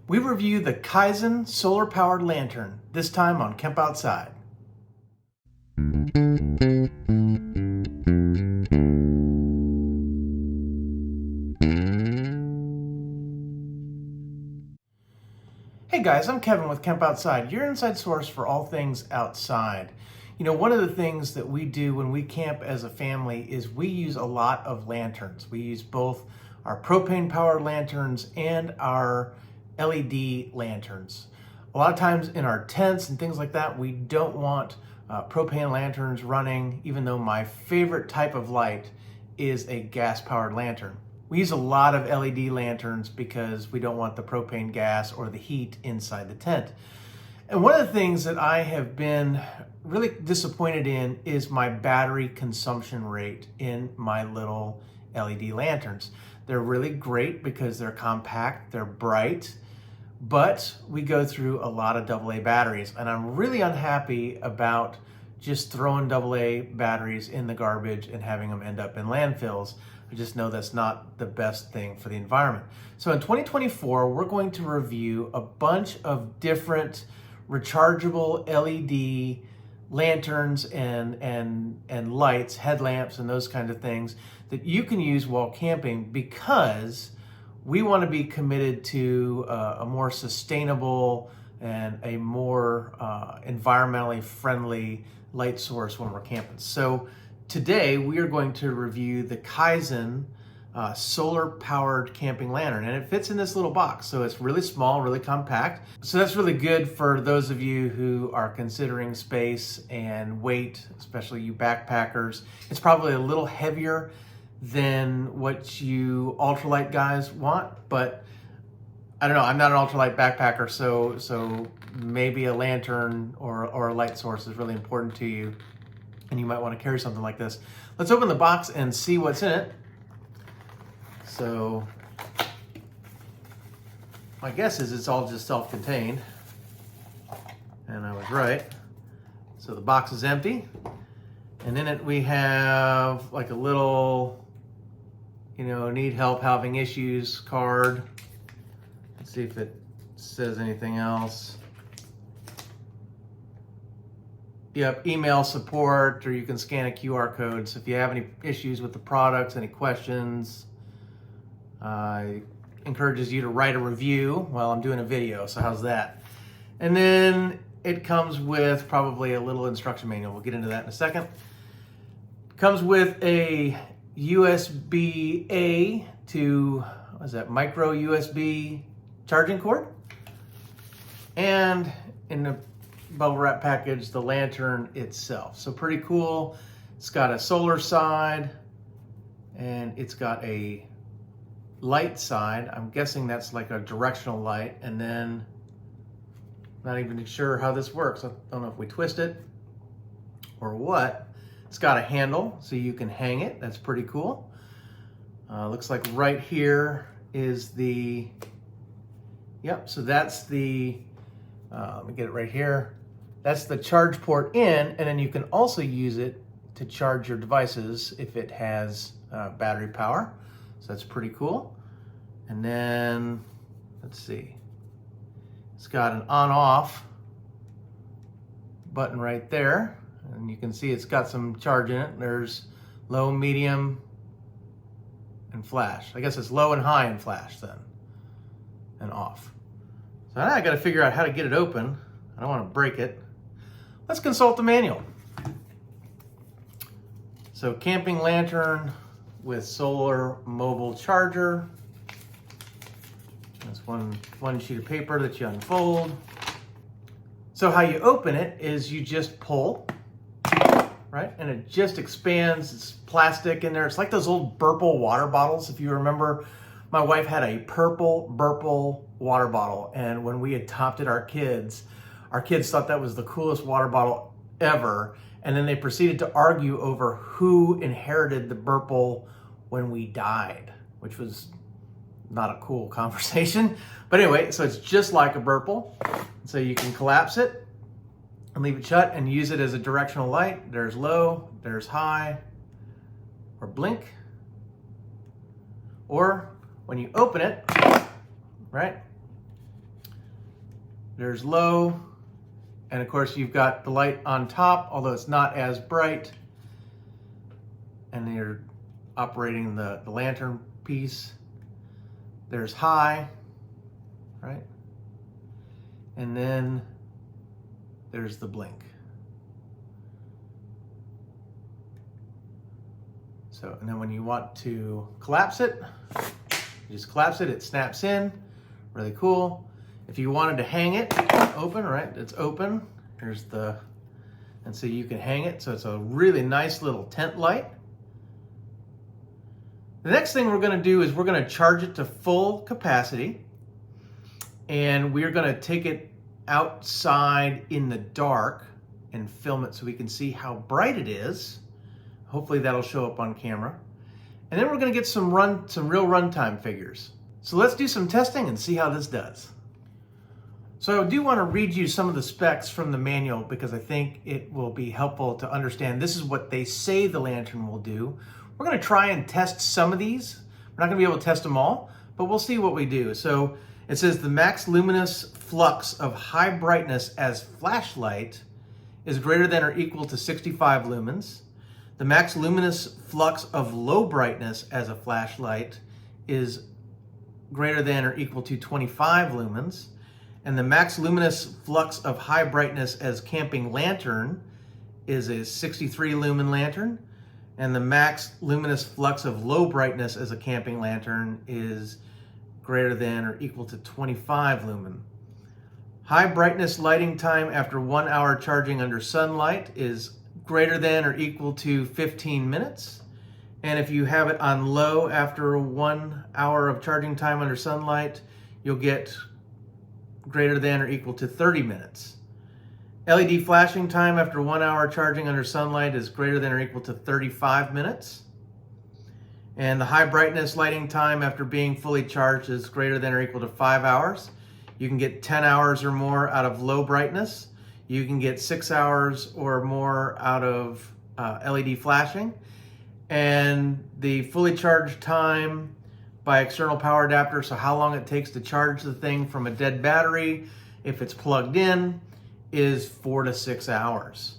We review the Kizen solar-powered lantern, this time on Kemp Outside. Hey guys, I'm Kevin with Kemp Outside, your inside source for all things outside. You know, one of the things that we do when we camp as a family is we use a lot of lanterns. We use both our propane-powered lanterns and our LED lanterns. A lot of times in our tents and things like that, we don't want propane lanterns running, even though my favorite type of light is a gas-powered lantern. We use a lot of LED lanterns because we don't want the propane gas or the heat inside the tent. And one of the things that I have been really disappointed in is my battery consumption rate in my little LED lanterns. They're really great because they're compact, they're bright, but we go through a lot of AA batteries, and I'm really unhappy about just throwing AA batteries in the garbage and having them end up in landfills. I just know that's not the best thing for the environment. So in 2024, we're going to review a bunch of different rechargeable LED lanterns and lights, headlamps, and those kind of things that you can use while camping, because we want to be committed to a more sustainable and a more environmentally friendly light source when we're camping. So today we are going to review the Kizen solar-powered camping lantern, and it fits in this little box. So it's really small, really compact. So that's really good for those of you who are considering space and weight, especially you backpackers. It's probably a little heavier than what you ultralight guys want, but I don't know, I'm not an ultralight backpacker, so maybe a lantern or a light source is really important to you, and you might want to carry something like this. Let's open the box and see what's in it. So my guess is it's all just self-contained, and I was right. So the box is empty, and in it we have like a little, need help having issues card. Let's see if it says anything else. Yep, email support, or you can scan a QR code. So if you have any issues with the products, any questions, encourages you to write a review while I'm doing a video. So how's that? And then it comes with probably a little instruction manual. We'll get into that in a second. It comes with a USB-A to, micro USB charging cord. And in the bubble wrap package, the lantern itself. So pretty cool. It's got a solar side and it's got a light side. I'm guessing that's like a directional light. And then not even sure how this works. I don't know if we twist it or what. It's got a handle so you can hang it. That's pretty cool. Looks like right here is the, yep, so that's the, let me get it right here. That's the charge port in, and then you can also use it to charge your devices if it has battery power. So that's pretty cool. And then, let's see, it's got an on-off button right there. And you can see it's got some charge in it. There's low, medium, and flash. I guess it's low and high and flash then, and off. So now I got to figure out how to get it open. I don't want to break it. Let's consult the manual. So camping lantern with solar mobile charger. That's one sheet of paper that you unfold. So how you open it is you just pull, right? And it just expands. It's plastic in there. It's like those old Burple water bottles. If you remember, my wife had a purple Burple water bottle, and when we adopted our kids thought that was the coolest water bottle ever, and then they proceeded to argue over who inherited the Burple when we died, which was not a cool conversation. But anyway, so it's just like a Burple. So you can collapse it and leave it shut and use it as a directional light. There's low, there's high, or blink. Or when you open it, right, there's low, and of course you've got the light on top, although it's not as bright, and you're operating the lantern piece. There's high, right? And then there's the blink. So, and then when you want to collapse it, you just collapse it, it snaps in, really cool. If you wanted to hang it open, right, it's open. Here's the, and so you can hang it. So it's a really nice little tent light. The next thing we're gonna do is we're gonna charge it to full capacity, and we're gonna take it outside in the dark and film it so we can see how bright it is. Hopefully that'll show up on camera. And then we're gonna get some real runtime figures. So let's do some testing and see how this does. So I do wanna read you some of the specs from the manual because I think it will be helpful to understand this is what they say the lantern will do. We're gonna try and test some of these. We're not gonna be able to test them all, but we'll see what we do. So it says the max luminous flux of high brightness as flashlight is greater than or equal to 65 lumens. The max luminous flux of low brightness as a flashlight is greater than or equal to 25 lumens. And the max luminous flux of high brightness as camping lantern is a 63 lumen lantern. And the max luminous flux of low brightness as a camping lantern is greater than or equal to 25 lumen. High brightness lighting time after 1 hour charging under sunlight is greater than or equal to 15 minutes. And if you have it on low after 1 hour of charging time under sunlight, you'll get greater than or equal to 30 minutes. LED flashing time after 1 hour charging under sunlight is greater than or equal to 35 minutes. And the high brightness lighting time after being fully charged is greater than or equal to 5 hours. You can get 10 hours or more out of low brightness. You can get 6 hours or more out of LED flashing. And the fully charged time by external power adapter, so how long it takes to charge the thing from a dead battery, if it's plugged in, is 4 to 6 hours.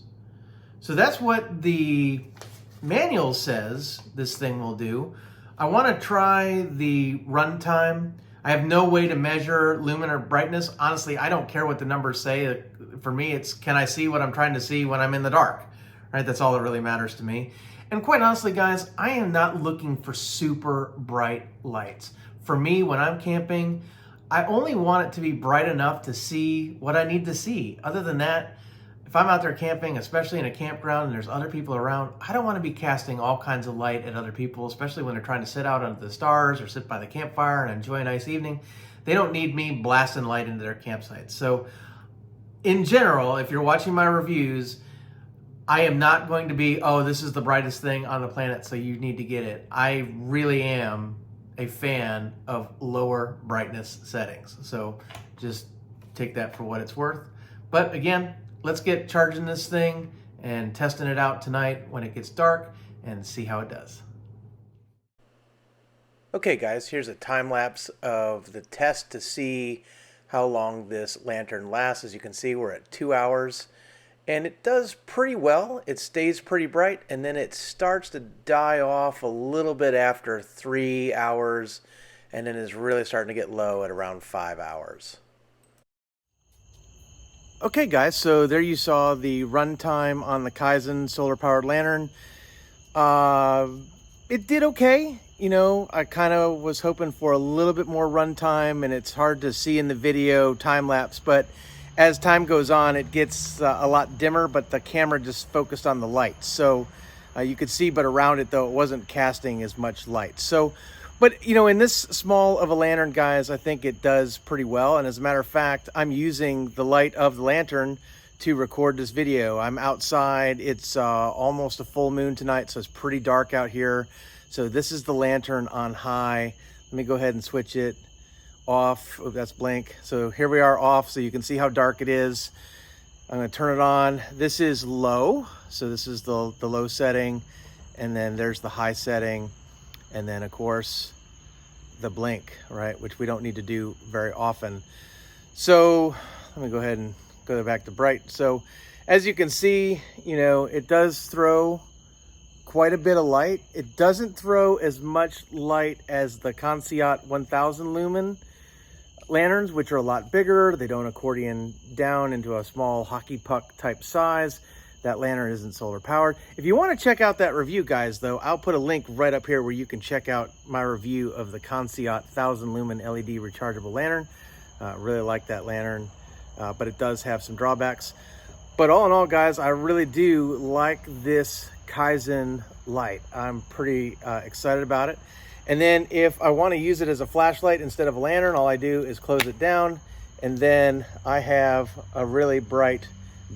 So that's what the manual says this thing will do. I want to try the runtime. I have no way to measure lumen or brightness. Honestly, I don't care what the numbers say. For me, it's can I see what I'm trying to see when I'm in the dark, right? That's all that really matters to me. And quite honestly, guys, I am not looking for super bright lights. For me, when I'm camping, I only want it to be bright enough to see what I need to see. Other than that, if I'm out there camping, especially in a campground and there's other people around, I don't want to be casting all kinds of light at other people, especially when they're trying to sit out under the stars or sit by the campfire and enjoy a nice evening. They don't need me blasting light into their campsites. So in general, if you're watching my reviews, I am not going to be, oh, this is the brightest thing on the planet, so you need to get it. I really am a fan of lower brightness settings. So just take that for what it's worth. But again, let's get charging this thing and testing it out tonight when it gets dark and see how it does. Okay guys, here's a time lapse of the test to see how long this lantern lasts. As you can see, we're at 2 hours and it does pretty well. It stays pretty bright and then it starts to die off a little bit after 3 hours and then is really starting to get low at around 5 hours. Okay guys, so there you saw the runtime on the Kizen solar powered lantern. It did okay. You know, I kind of was hoping for a little bit more runtime and it's hard to see in the video time lapse, but as time goes on, it gets a lot dimmer, but the camera just focused on the lights. So you could see, but around it though, it wasn't casting as much light. So, but you know, in this small of a lantern, guys, I think it does pretty well. And as a matter of fact, I'm using the light of the lantern to record this video. I'm outside. It's almost a full moon tonight, so it's pretty dark out here. So this is the lantern on high. Let me go ahead and switch it off. Oh, that's blink. So here we are off, so you can see how dark it is. I'm going to turn it on. This is low. So this is the low setting. And then there's the high setting. And then of course the blink, right? Which we don't need to do very often. So let me go ahead and go back to bright. So as you can see, it does throw quite a bit of light. It doesn't throw as much light as the Kizen 1000 lumen lanterns, which are a lot bigger. They don't accordion down into a small hockey puck type size. That lantern isn't solar powered. If you want to check out that review, guys, though, I'll put a link right up here where you can check out my review of the Kizen 1000 lumen LED rechargeable lantern. Really like that lantern, but it does have some drawbacks. But all in all, guys, I really do like this Kizen light. I'm pretty excited about it. And then if I want to use it as a flashlight instead of a lantern, all I do is close it down, and then I have a really bright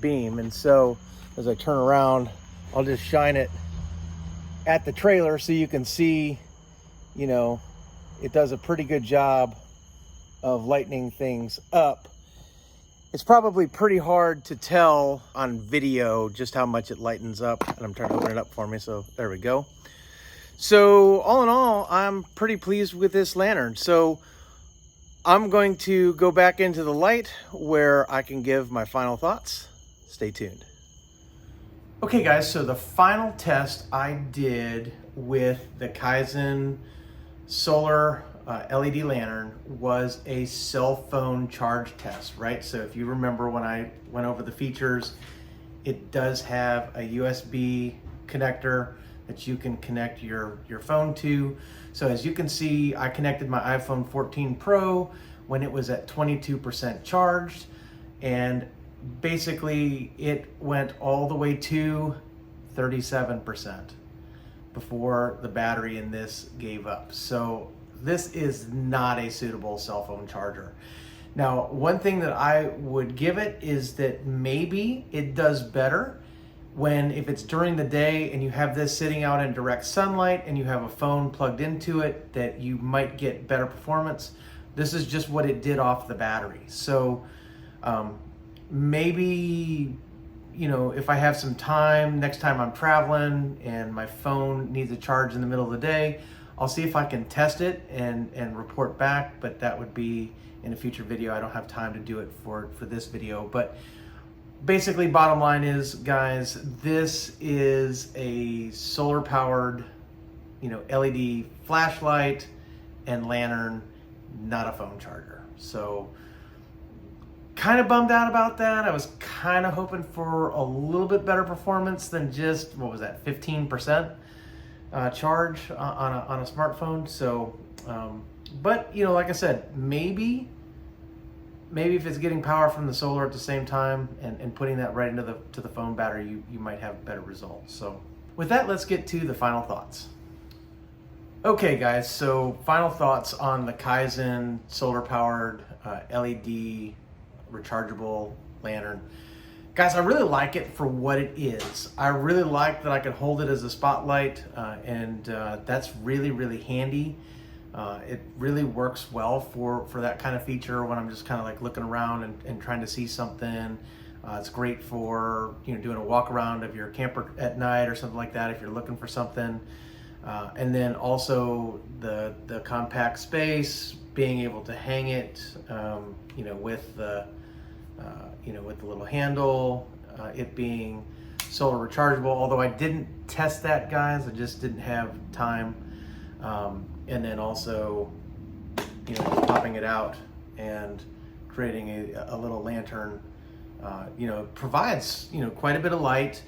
beam. And so as I turn around, I'll just shine it at the trailer so you can see, it does a pretty good job of lightening things up. It's probably pretty hard to tell on video just how much it lightens up, and I'm trying to open it up for me, so there we go. So all in all, I'm pretty pleased with this lantern. So I'm going to go back into the light where I can give my final thoughts. Stay tuned. Okay guys, so the final test I did with the Kizen solar LED lantern was a cell phone charge test, right? So if you remember when I went over the features, it does have a USB connector that you can connect your phone to. So as you can see, I connected my iPhone 14 Pro when it was at 22% charged, and basically it went all the way to 37% before the battery in this gave up. So this is not a suitable cell phone charger. Now, one thing that I would give it is that maybe it does better if it's during the day and you have this sitting out in direct sunlight and you have a phone plugged into it, that you might get better performance. This is just what it did off the battery. So maybe, if I have some time, next time I'm traveling and my phone needs a charge in the middle of the day, I'll see if I can test it and report back, but that would be in a future video. I don't have time to do it for this video. But basically, bottom line is, guys, this is a solar powered, LED flashlight and lantern, not a phone charger. So kind of bummed out about that. I was kind of hoping for a little bit better performance than just, what was that, 15% charge on a smartphone. So, but like I said, maybe if it's getting power from the solar at the same time and putting that right into the phone battery, you might have better results. So with that, let's get to the final thoughts. Okay guys, so final thoughts on the Kizen solar powered LED rechargeable lantern. Guys, I really like it for what it is. I really like that I can hold it as a spotlight, and that's really, really handy. It really works well for that kind of feature when I'm just kind of like looking around and trying to see something. It's great for doing a walk around of your camper at night or something like that if you're looking for something. And then also the compact space, being able to hang it, with the with the little handle, it being solar rechargeable. Although I didn't test that, guys, I just didn't have time. And then also, popping it out and creating a little lantern, provides, quite a bit of light.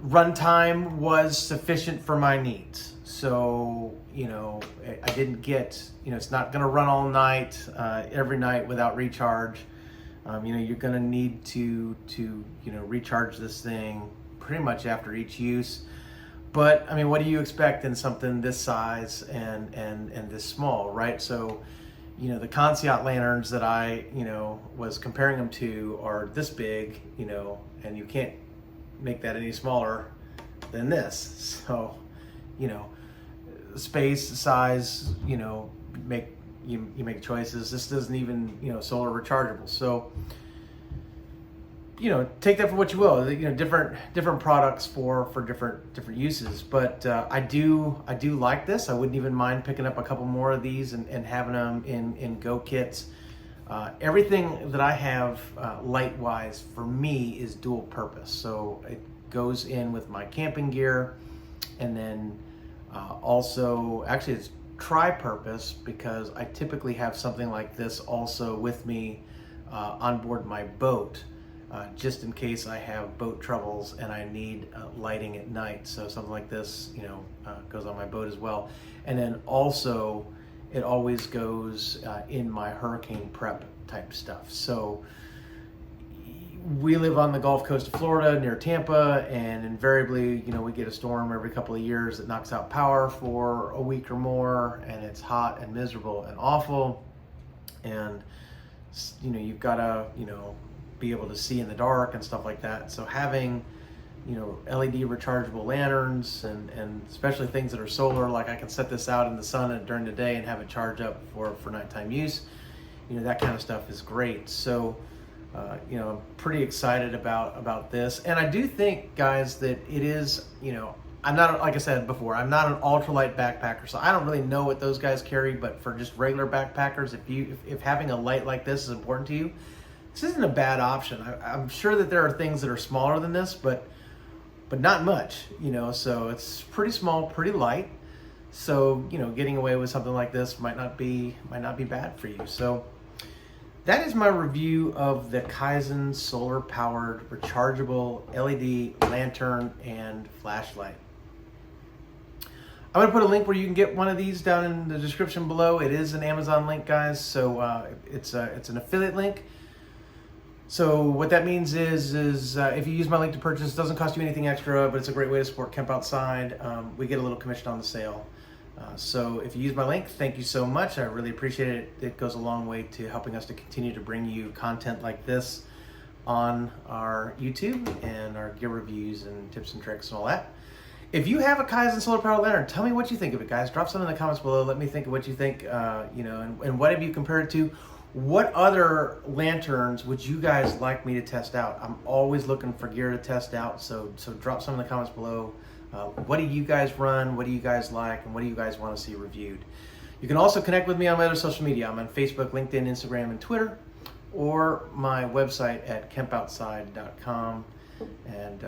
Runtime was sufficient for my needs. So, I didn't get, it's not gonna run all night, every night without recharge. You're gonna need to recharge this thing pretty much after each use. But I mean, what do you expect in something this size and this small, right? So, the Kizen lanterns that I, was comparing them to are this big, and you can't make that any smaller than this. So, space, size, you make choices. This doesn't even, solar rechargeable. So, take that for what you will. Different products for different uses. But I do like this. I wouldn't even mind picking up a couple more of these and having them in go kits. Everything that I have light-wise for me is dual purpose. So it goes in with my camping gear, and then also, actually it's tri-purpose because I typically have something like this also with me on board my boat, just in case I have boat troubles and I need lighting at night. So something like this, goes on my boat as well. And then also, it always goes in my hurricane prep type stuff. So we live on the Gulf Coast of Florida near Tampa, and invariably, we get a storm every couple of years that knocks out power for a week or more, and it's hot and miserable and awful. And you've got to be able to see in the dark and stuff like that. So having LED rechargeable lanterns, and especially things that are solar, like I can set this out in the sun during the day and have it charge up for nighttime use. That kind of stuff is great. So I'm pretty excited about this. And I do think, guys, that it is, I'm not, like I said before, I'm not an ultralight backpacker, so I don't really know what those guys carry. But for just regular backpackers, if having a light like this is important to you, this isn't a bad option. I'm sure that there are things that are smaller than this, but not much, so it's pretty small, pretty light. So, getting away with something like this might not be bad for you. So that is my review of the Kizen solar powered rechargeable LED lantern and flashlight. I'm going to put a link where you can get one of these down in the description below. It is an Amazon link, guys, so it's an affiliate link. So what that means is if you use my link to purchase, it doesn't cost you anything extra, but it's a great way to support Kemp Outside. We get a little commission on the sale. So if you use my link, thank you so much. I really appreciate it. It goes a long way to helping us to continue to bring you content like this on our YouTube and our gear reviews and tips and tricks and all that. If you have a Kizen solar power lantern, tell me what you think of it, guys. Drop something in the comments below. Let me think of what you think, and what have you compared it to? What other lanterns would you guys like me to test out? I'm always looking for gear to test out, so drop some in the comments below. What do you guys run? What do you guys like? And what do you guys want to see reviewed? You can also connect with me on my other social media. I'm on Facebook, LinkedIn, Instagram, and Twitter, or my website at kempoutside.com. And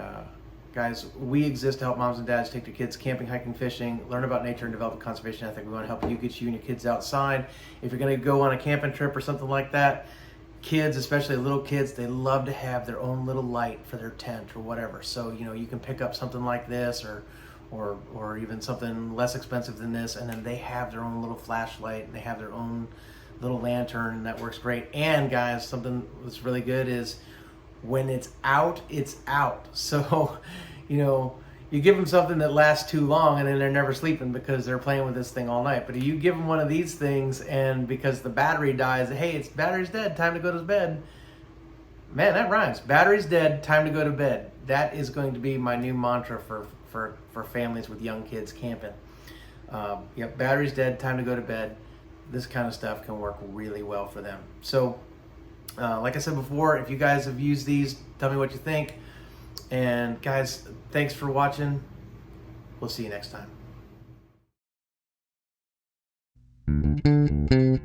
guys, we exist to help moms and dads take their kids camping, hiking, fishing, learn about nature, and develop a conservation ethic. We want to help you get you and your kids outside. If you're going to go on a camping trip or something like that, kids, especially little kids, they love to have their own little light for their tent or whatever. So, you can pick up something like this or even something less expensive than this, and then they have their own little flashlight and they have their own little lantern, and that works great. And guys, something that's really good is when it's out, it's out. So, you give them something that lasts too long and then they're never sleeping because they're playing with this thing all night. But if you give them one of these things and because the battery dies, hey, battery's dead, time to go to bed. Man, that rhymes. Battery's dead, time to go to bed. That is going to be my new mantra for families with young kids camping. Yep, battery's dead, time to go to bed. This kind of stuff can work really well for them. So, like I said before, if you guys have used these, tell me what you think. And guys, thanks for watching. We'll see you next time.